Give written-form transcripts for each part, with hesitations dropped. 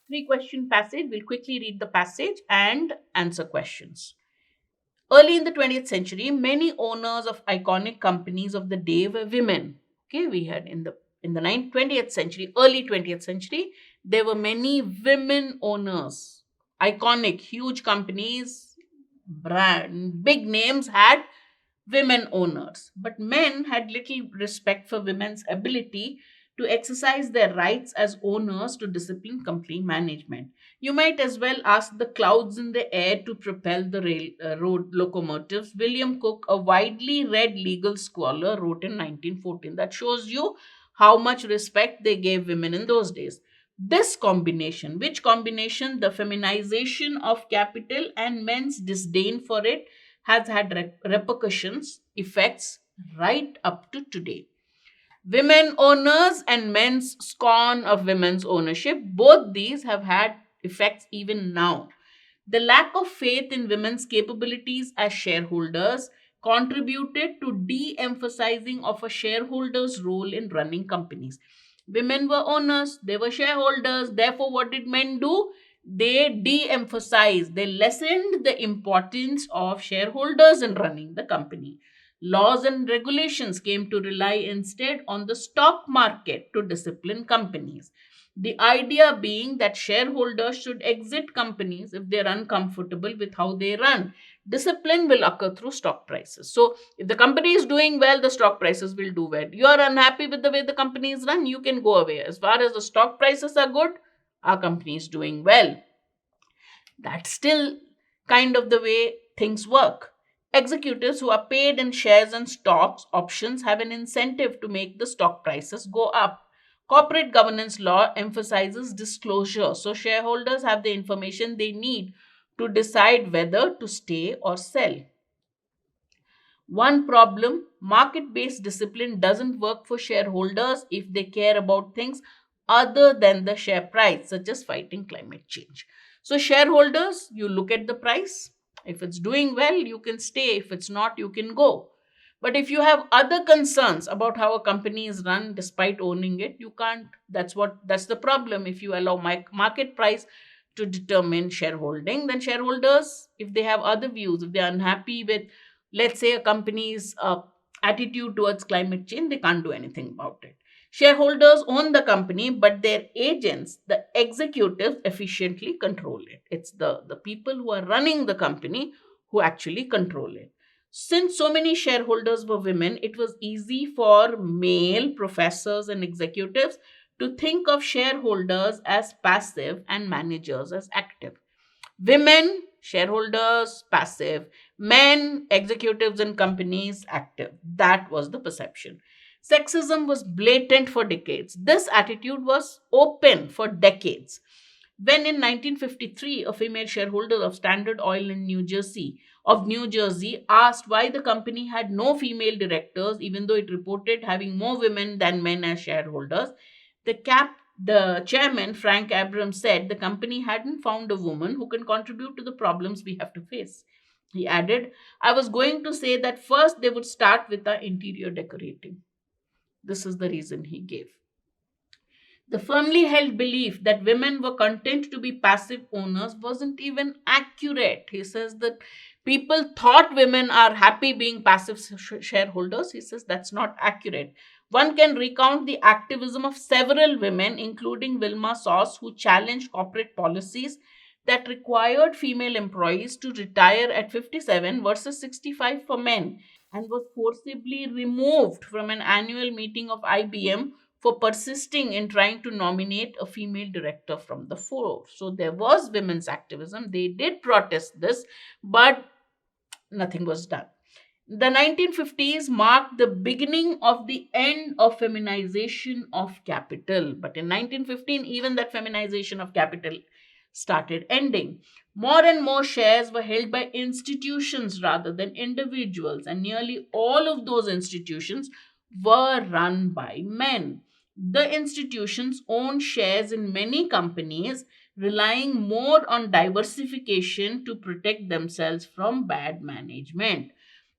Three-question passage. We'll quickly read the passage and answer questions. Early in the 20th century, many owners of iconic companies of the day were women. Okay, we had in the 20th century, early 20th century, there were many women owners. Iconic, huge companies, brand, big names had women owners. But men had little respect for women's ability to exercise their rights as owners to discipline company management. You might as well ask the clouds in the air to propel the road locomotives. William Cook, a widely read legal scholar, wrote in 1914. That shows you how much respect they gave women in those days. This combination, which combination? The feminization of capital and men's disdain for it has had repercussions, effects right up to today. Women owners and men's scorn of women's ownership, both these have had effects even now. The lack of faith in women's capabilities as shareholders contributed to de emphasizing of a shareholder's role in running companies. Women were owners, they were shareholders. Therefore, what did men do? They de emphasized, they lessened the importance of shareholders in running the company. Laws and regulations came to rely instead on the stock market to discipline companies. The idea being that shareholders should exit companies if they're uncomfortable with how they run. Discipline will occur through stock prices. So, if the company is doing well, the stock prices will do well. You are unhappy with the way the company is run, you can go away. As far as the stock prices are good, our company is doing well. That's still kind of the way things work. Executives who are paid in shares and stocks options have an incentive to make the stock prices go up. Corporate governance law emphasizes disclosure, so shareholders have the information they need to decide whether to stay or sell. One problem: market based discipline doesn't work for shareholders if they care about things other than the share price, such as fighting climate change. So, shareholders, you look at the price. If it's doing well, you can stay. If it's not, you can go. But if you have other concerns about how a company is run despite owning it, you can't. That's the problem. If you allow market price to determine shareholding, then shareholders, if they have other views, if they're unhappy with, let's say, a company's attitude towards climate change, they can't do anything about it. Shareholders own the company, but their agents, the executives, efficiently control it. It's the people who are running the company who actually control it. Since so many shareholders were women, it was easy for male professors and executives to think of shareholders as passive and managers as active. Women, shareholders, passive. Men, executives in companies, active. That was the perception. Sexism was blatant for decades. This attitude was open for decades. When in 1953, a female shareholder of Standard Oil in New Jersey, asked why the company had no female directors, even though it reported having more women than men as shareholders, the chairman, Frank Abrams, said the company hadn't found a woman who can contribute to the problems we have to face. He added, I was going to say that first they would start with our interior decorating. This is the reason he gave. The firmly held belief that women were content to be passive owners wasn't even accurate. He says that people thought women are happy being passive shareholders. He says that's not accurate. One can recount the activism of several women, including Wilma Sauce, who challenged corporate policies that required female employees to retire at 57 versus 65 for men, and was forcibly removed from an annual meeting of IBM for persisting in trying to nominate a female director from the floor. So there was women's activism. They did protest this, but nothing was done. The 1950s marked the beginning of the end of feminization of capital. But in 1915, even that feminization of capital started ending. More and more shares were held by institutions rather than individuals, and nearly all of those institutions were run by men. The institutions owned shares in many companies, relying more on diversification to protect themselves from bad management.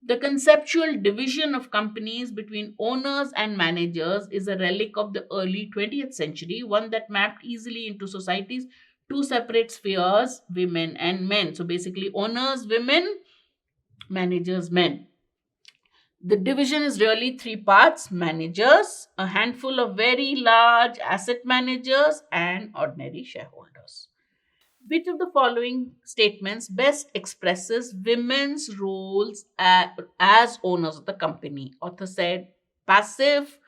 The conceptual division of companies between owners and managers is a relic of the early 20th century, one that mapped easily into societies two separate spheres, women and men. So basically, owners, women, managers, men. The division is really three parts: managers, a handful of very large asset managers, and ordinary shareholders. Which of the following statements best expresses women's roles as owners of the company? Author said passive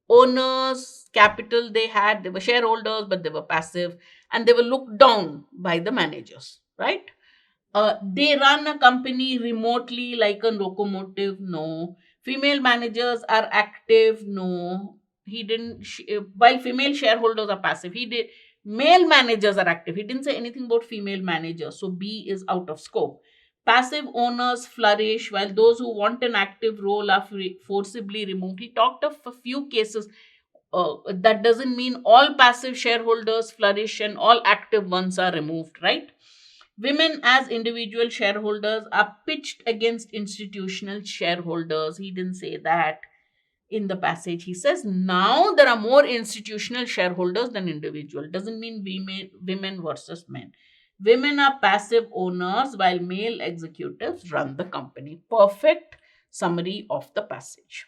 owners, capital they had, they were shareholders, but they were passive and they were looked down by the managers, right? They run a company remotely like a locomotive. No. Female managers are active. No. He didn't. While female shareholders are passive, he did. Male managers are active. He didn't say anything about female managers. So B is out of scope. Passive owners flourish while those who want an active role are forcibly removed. He talked of a few cases. That doesn't mean all passive shareholders flourish and all active ones are removed, right? Women as individual shareholders are pitched against institutional shareholders. He didn't say that in the passage. He says now there are more institutional shareholders than individual. Doesn't mean women versus men. Women are passive owners while male executives run the company. Perfect summary of the passage.